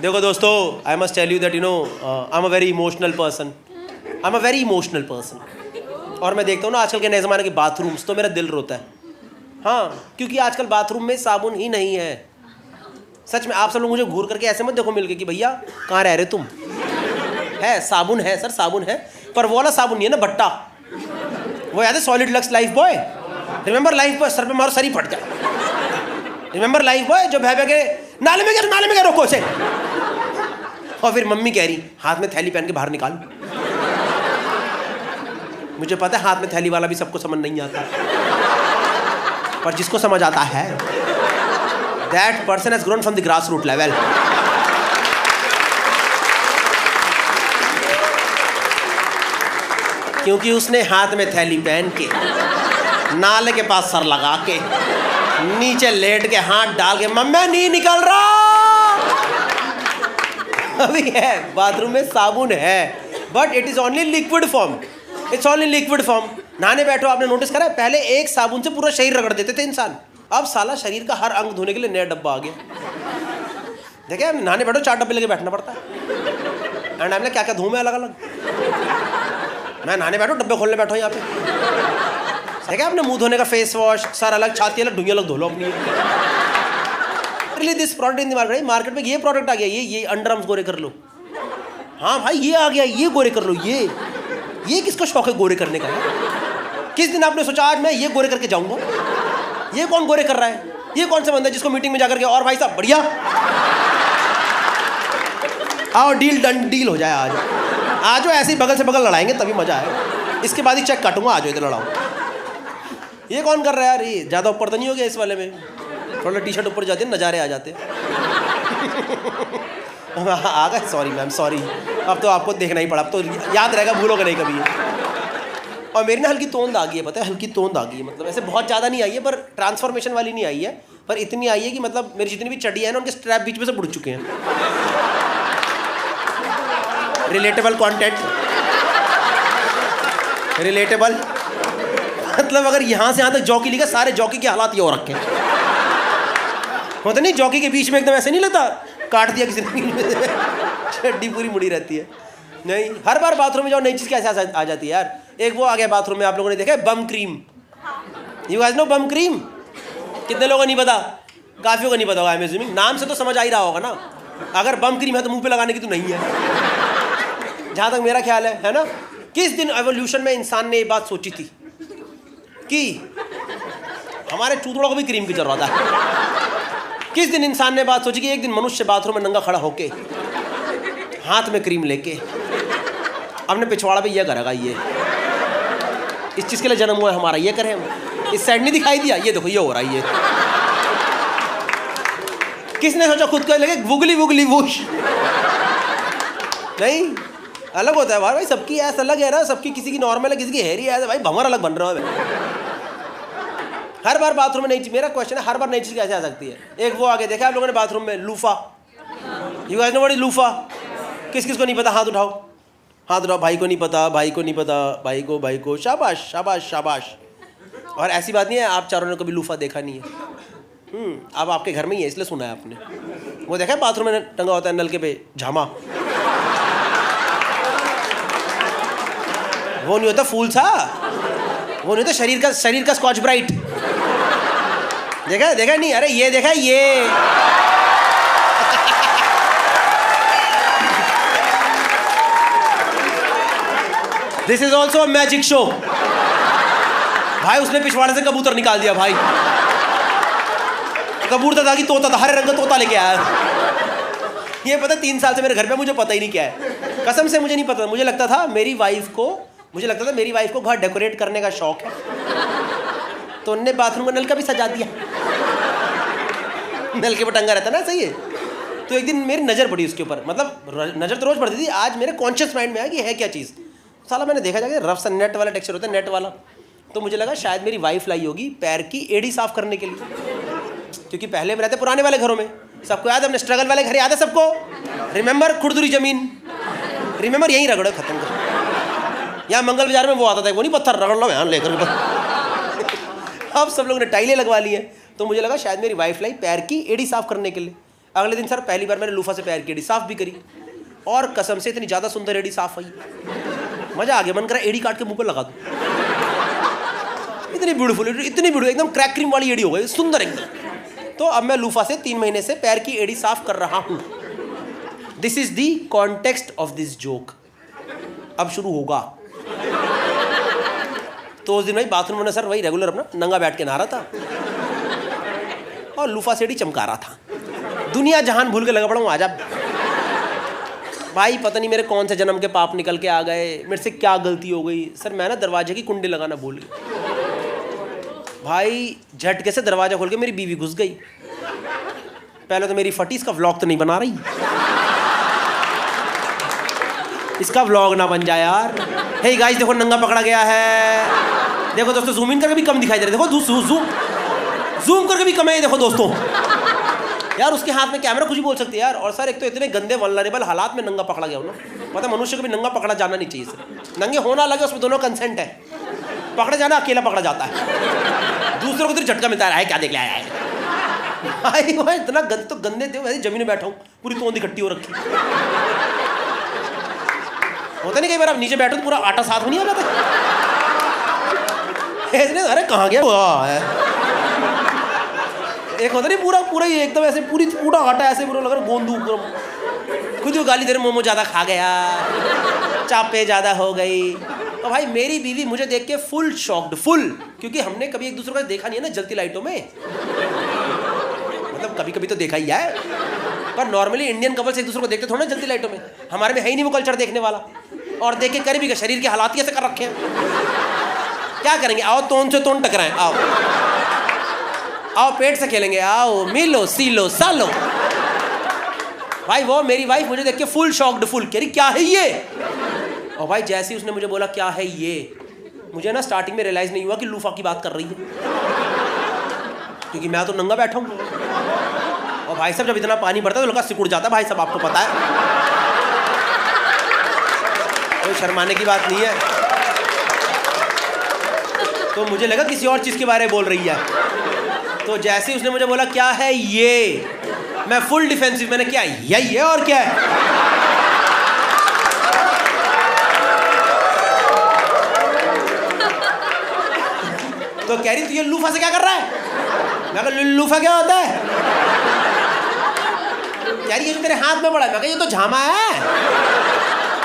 देखो दोस्तों, I must tell you that I am a very emotional person. और मैं देखता हूँ ना आजकल के नए ज़माने के बाथरूम्स, तो मेरा दिल रोता है। हाँ, क्योंकि आजकल बाथरूम में साबुन ही नहीं है। सच में, आप सब लोग मुझे घूर करके ऐसे मत देखो मिलके कि भैया कहाँ रह रहे तुम। है साबुन है सर, साबुन है, पर वो वाला साबुन नहीं है ना, भट्टा। वो याद है solid lux life boy? Remember life boy? Sir पे मारो, सर ही फट जाए। रिमेंबर लाइफ बॉय जो भय के नाले में गया रोको उसे। और फिर मम्मी कह रही हाथ में थैली पहन के बाहर निकाल। मुझे पता है हाथ में थैली वाला भी सबको समझ नहीं आता, पर जिसको समझ आता है, that person has grown from the grass root level. क्योंकि उसने हाथ में थैली पहन के, नाले के पास सर लगा के, नीचे लेट के हाथ डाल के, मम्मी नहीं निकल रहा। अभी है बाथरूम में साबुन है, but it is only liquid form. It's only liquid form. नहाने बैठो, आपने नोटिस करा है पहले एक साबुन से पूरा शरीर रगड़ देते थे इंसान, अब साला शरीर का हर अंग धोने के लिए नया डब्बा आ गया। देखिए, नहाने बैठो 4 डब्बे लेके बैठना पड़ता है। एंड आपने क्या क्या धो में अलग अलग। मैं नहाने बैठो, डब्बे खोलने बैठो यहाँ पे। देखिए, आपने मुंह धोने का फेस वॉश, सर अलग, छाती अलग, ढूंढी अलग धो लो अपनी। Really this product in the market. Market में ये प्रोडक्ट आ गया, ये अंडर आर्म्स गोरे कर लो। हाँ भाई, ये आ गया, ये गोरे कर लो। ये किसको शौक है गोरे करने का? किस दिन आपने सोचा आज मैं ये गोरे करके जाऊंगा? ये कौन गोरे कर रहा है? ये कौन सा बंदा जिसको मीटिंग में जाकर के, और भाई साहब बढ़िया, आओ डील डन, डील हो जाए। आज ऐसे ही बगल से बगल लड़ाएंगे तभी मजा आएगा। इसके बाद ही चेक काटूंगा, आज इधर लड़ाओ। ये कौन कर रहा है यार? ये ज़्यादा ऊपर तो नहीं हो गया इस वाले में? थोड़ा टी शर्ट ऊपर जाती है, नज़ारे आ जाते हैं। आ गए, सॉरी मैम, सॉरी। अब तो आपको देखना ही पड़ा, अब तो याद रहेगा, भूलोगे नहीं कभी। और मेरी ना हल्की तोंद आ गई है, पता है, हल्की तोंद आ गई है। मतलब ऐसे बहुत ज़्यादा नहीं आई है, पर ट्रांसफॉर्मेशन वाली नहीं आई है, पर इतनी आई है कि मतलब मेरी जितनी भी चड्डी है ना, उनके स्ट्रैप बीच में से बुड़ चुके हैं। रिलेटेबल कंटेंट, रिलेटेबल मतलब अगर यहाँ से यहाँ तक जॉकी लिखा, सारे जॉकी के हालात ये हो रखे हैं। होता नहीं, जॉकी के बीच में एकदम ऐसे नहीं लगता, काट दिया किसी ने, चड्डी पूरी मुड़ी रहती है। नहीं, हर बार बाथरूम में जाओ नई चीज़ कैसे आ जाती है यार। एक वो आ गया बाथरूम में, आप लोगों ने देखा है, bum cream. You guys know bum cream? कितने लोगों को नहीं पता? काफियों को नहीं पता होगा। आई एम अज्यूमिंग नाम से तो समझ आ ही रहा होगा ना। अगर बम क्रीम है तो मुंह पे लगाने की तो नहीं है, जहाँ तक मेरा ख्याल है ना। किस दिन एवोल्यूशन में इंसान ने ये बात सोची थी कि हमारे चूतड़ों को भी क्रीम की जरूरत है? किस दिन इंसान ने बात सोची कि एक दिन मनुष्य बाथरूम में नंगा खड़ा होके, हाथ में क्रीम लेके, अपने पिछवाड़ा पे ये करेगा, ये इस चीज़ के लिए जन्म हुआ है हमारा, ये करें हम। इस साइड नहीं दिखाई दिया, ये देखो ये हो रहा है। ये किसने सोचा खुद को लगे वुगली वुगली वुश? नहीं, अलग होता है भाई, सबकी ऐसा अलग है ना, सबकी, किसी की नॉर्मल है, किसी की हेरी है। भाई भंवर अलग बन रहा है। हर बार बाथरूम में नई चीज, मेरा क्वेश्चन है, हर बार नई चीज कैसे आ सकती है? एक वो आगे देखा आप लोगों ने बाथरूम में, loofah. You guys know what is loofah? किस किस को नहीं पता? हाथ उठाओ, हाथ उठाओ। भाई को नहीं पता, भाई को नहीं पता, भाई को, शाबाश शाबाश शाबाश। और ऐसी बात नहीं है आप चारों ने कभी लूफा देखा नहीं है। अब आपके घर में ही है, इसलिए सुना है आपने। वो देखा है बाथरूम में टंगा होता है नलके पे झामा, वो नहीं होता फूल सा, वो नहीं होता शरीर का स्कॉच ब्राइट। देखा नहीं? अरे ये देखा, ये this is also a magic show. भाई उसने पिछवाड़े से कबूतर निकाल दिया भाई। कबूतर था कि तोता था, हरे रंग का तोता लेके आया। ये पता 3 साल से मेरे घर पे, मुझे पता ही नहीं क्या है, कसम से मुझे नहीं पता। मुझे लगता था मेरी वाइफ को घर डेकोरेट करने का शौक है, तो उनने बाथरूम का नलका भी सजा दिया। नलके पर टंगा रहता ना, सही है। तो एक दिन मेरी नज़र पड़ी उसके ऊपर, मतलब नज़र तो रोज़ पड़ती थी, आज मेरे कॉन्शियस माइंड में आया कि है क्या चीज़। साला मैंने देखा जाके रफ सा नेट वाला टेक्सचर होता है, नेट वाला। तो मुझे लगा शायद मेरी वाइफ लाई होगी पैर की एड़ी साफ करने के लिए, क्योंकि पहले में रहते पुराने वाले घरों में, सबको याद है, अपने स्ट्रगल वाले घर याद है सबको। रिमेंबर खुरदुरी जमीन, रिमेंबर यहीं रगड़ो खत्म कर। यहाँ मंगल बाजार में वो आता था, वो नहीं पत्थर रगड़ लो यहाँ लेकर। अब सब लोगों ने टाइलें लगवा ली हैं, तो मुझे लगा शायद मेरी वाइफ लाई पैर की एड़ी साफ करने के लिए। अगले दिन सर पहली बार मैंने लूफा से पैर की एड़ी साफ भी करी, और कसम से इतनी ज़्यादा सुंदर एड़ी साफ आई, मज़ा आ गया, मन करा एड़ी काट के मुंह पर लगा दूँ। इतनी ब्यूटीफुल, एकदम क्रैक क्रीम वाली एड़ी हो गई, सुंदर एकदम। तो अब मैं लूफा से 3 महीने से पैर की एड़ी साफ कर रहा हूँ। This is the context of this joke. अब शुरू होगा। तो उस दिन भाई बाथरूम में सर वही रेगुलर अपना नंगा बैठ के नहा रहा था और लूफा से एड़ी चमका रहा था। दुनिया जहान भूल के लगा पड़ा हूँ। आज आप भाई पता नहीं मेरे कौन से जन्म के पाप निकल के आ गए, मेरे से क्या गलती हो गई। सर मैं ना दरवाजे की कुंडी लगाना भूल गई भाई, झटके से दरवाजा खोल के मेरी बीवी घुस गई। पहले तो मेरी फटी, इसका व्लॉग तो नहीं बना रही, इसका व्लॉग ना बन जाए यार। हे गाइस देखो नंगा पकड़ा गया है, देखो दोस्तों जूम इन करके भी कम दिखाई दे रहा है, देखो जूम करके भी कम है, देखो दोस्तों यार उसके हाथ में कैमरा, कुछ भी बोल सकते हैं यार। और सर एक तो इतने गंदे वल्नरेबल हालात में नंगा पकड़ा गया हो ना, पता मनुष्य को भी नंगा पकड़ा जाना नहीं चाहिए सर। नंगे होना लगे उसमें दोनों कंसेंट है, पकड़ा जाना अकेला पकड़ा जाता है, दूसरों को तो झटका मिलता है क्या देख लिया है भाई। वो इतना तो गंदे थे, वैसे जमीन में बैठा हूँ पूरी तोंद इकट्ठी हो रखी। होता नहीं कई बार आप नीचे बैठो तो पूरा आटा साथ में नहीं आ जाता। अरे कहाँ गया है, एक होता नहीं पूरा ही एकदम ऐसे पूरा आटा ऐसे पूरा लग रहा गोंदू, खुद ही गाली दे रहे मोमो ज़्यादा खा गया, चापे ज़्यादा हो गई। तो भाई मेरी बीवी मुझे देख के फुल शॉक्ड, फुल, क्योंकि हमने कभी एक दूसरे को देखा नहीं है ना जलती लाइटों में, मतलब कभी कभी तो देखा ही है, पर नॉर्मली इंडियन कपल्स एक दूसरे को देखते थोड़ा ना जलती लाइटों में। हमारे में है ही नहीं वो कल्चर देखने वाला, और देख के कर भी शरीर के हालात कैसे कर रखे हैं। क्या करेंगे, आओ तोन से तोन टकराएं, आओ पेट से खेलेंगे, आओ मिलो सीलो सालो। भाई वो मेरी वाइफ मुझे देख के फुल शॉक्ड, फुल कह रही क्या है ये। और भाई जैसे ही उसने मुझे बोला क्या है ये, मुझे ना स्टार्टिंग में रियलाइज नहीं हुआ कि लूफा की बात कर रही है, क्योंकि मैं तो नंगा बैठा हूँ। और भाई साहब जब इतना पानी पड़ता है तो लड़का सिकुड़ जाता है भाई साहब, आपको पता है, कोई शर्माने की बात नहीं है। तो मुझे लगा किसी और चीज़ के बारे में बोल रही है। तो जैसे ही उसने मुझे बोला क्या है ये, मैं फुल डिफेंसिव, मैंने क्या यही है और क्या है। तो कह रही तू ये लूफा से क्या कर रहा है। मैं कहा लूफा क्या होता है। कह रही ये जो तेरे हाथ में पड़ा है। मैं कहा ये तो झामा है,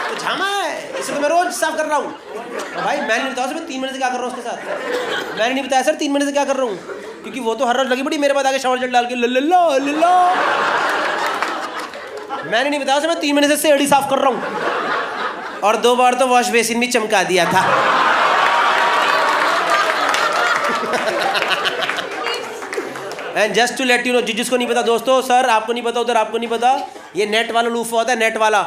तो झामा है, इसे तो मैं रोज साफ कर रहा हूँ। भाई मैंने नहीं बताया मैं 3 महीने से क्या कर रहा हूँ उसके साथ, मैंने नहीं बताया सर 3 महीने से क्या कर रहा हूँ, क्योंकि वो तो हर रोज लगी पड़ी मेरे बाद आके शावर जेल डाल के लल्ला। मैंने नहीं बताया मैं 3 महीने से एड़ी साफ कर रहा हूँ, और 2 बार तो वॉश बेसिन भी चमका दिया था। And just to let you know, जिसको नहीं पता दोस्तों, सर आपको नहीं पता, उधर आपको नहीं पता, ये नेट वाला लूफा होता है, नेट वाला,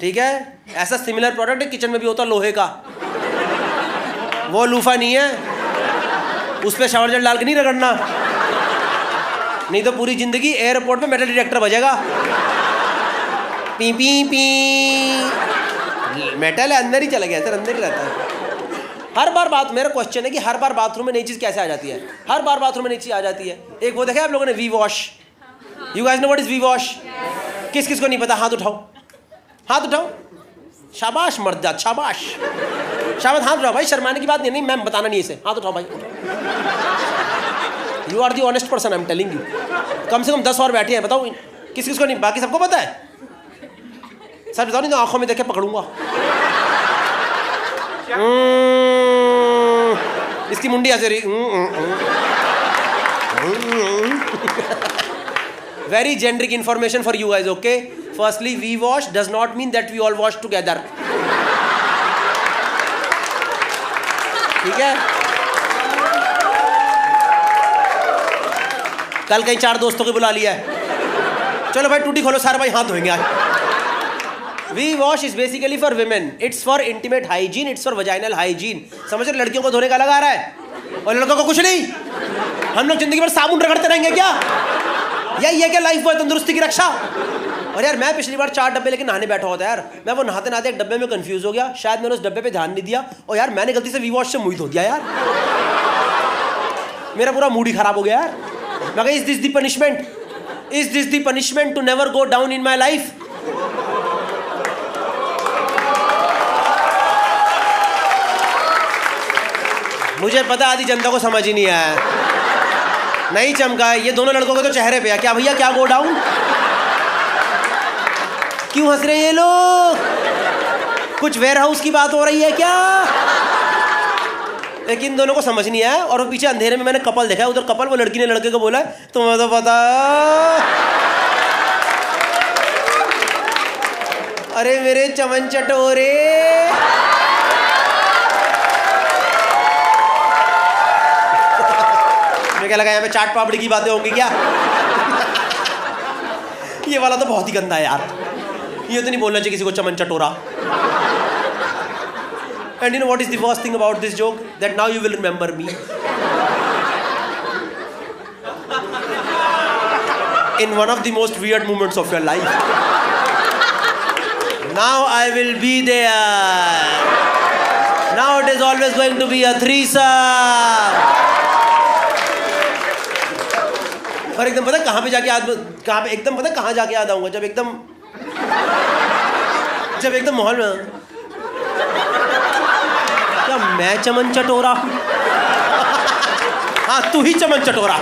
ठीक है। ऐसा सिमिलर प्रोडक्ट किचन में भी होता है लोहे का, वो लूफा नहीं है, उस पर शावर जेल डाल के नहीं रगड़ना, नहीं तो पूरी जिंदगी एयरपोर्ट पे मेटल डिटेक्टर बजेगा, पी पी पी, मेटल अंदर ही चला गया सर, अंदर ही रहता है। हर बार बात, मेरा क्वेश्चन है कि हर बार बाथरूम में नई चीज़ कैसे आ जाती है, हर बार बाथरूम में नई चीज़ आ जाती है। एक वो देखे आप लोगों ने V wash, you guys know what is V wash. किस किस को नहीं पता, हाथ उठाओ, हाथ उठाओ, शाबाश मर्द, शाबाश शाबाश, हाथ उठाओ भाई, शर्माने की बात नहीं, मैम बताना नहीं इसे, हाथ उठाओ भाई। You are the honest person, I am telling you. कम से कम 10 और बैठे हैं, बताओ किस किस को नहीं, बाकी सबको पता है। सर बताओ नहीं तो आंखों में देखे पकड़ूंगा। इसकी मुंडी ऐसे रही। Very generic information for you guys, okay. Firstly V wash does not mean that we all wash together, ठीक है। कल कहीं 4 दोस्तों को बुला लिया है, चलो भाई टूटी खोलो सारे भाई हाथ धोएंगे आज। V wash is basically for women, it's for intimate hygiene, it's for vaginal hygiene. समझ रहे, लड़कियों को धोने का अलग आ रहा है और लड़कों को कुछ नहीं। हम लोग जिंदगी भर साबुन रगड़ते रहेंगे क्या, यही है क्या लाइफ बॉय तंदुरुस्ती की रक्षा। और यार मैं पिछली बार 4 डब्बे लेके नहाने बैठा होता यार, मैं वो नहाते नहाते एक डब्बे में कंफ्यूज हो गया, शायद मैंने उस डब्बे पे ध्यान नहीं दिया, और यार मैंने गलती से वी वॉश से मुंह धो दिया यार, मेरा पूरा मूड ही खराब हो गया यार। मैं कहा is this the punishment, is this the punishment to never go down in my life? मुझे पता आधी जनता को समझ ही नहीं आया, नहीं चमका है। ये दोनों लड़कों के तो चेहरे पे है। क्या भैया, क्या गो डाउन? क्यों हंस रहे हैं ये लोग? कुछ वेयर हाउस की बात हो रही है क्या? लेकिन दोनों को समझ नहीं आया। और वो पीछे अंधेरे में मैंने कपल देखा है, उधर कपल, वो लड़की ने लड़के को बोला तुम्हें तो पता। अरे मेरे चमन चटोरे, मैं क्या लगा यहाँ पे चाट पापड़ी की बातें होंगी क्या? ये वाला तो बहुत ही गंदा है यार, ये तो नहीं बोलना चाहिए किसी को चमन चटोरा। And you know what is the worst thing about this joke? That now you will remember me. In one of the most weird moments of your life. Now I will be there. Now it is always going to be a threesome. और एकदम पता कहाँ पे जाके एकदम पता कहाँ जाके याद आऊंगा? जब एकदम माहौल में, क्या मैं चमन चटोरा? हाँ, तू ही चमन चटोरा।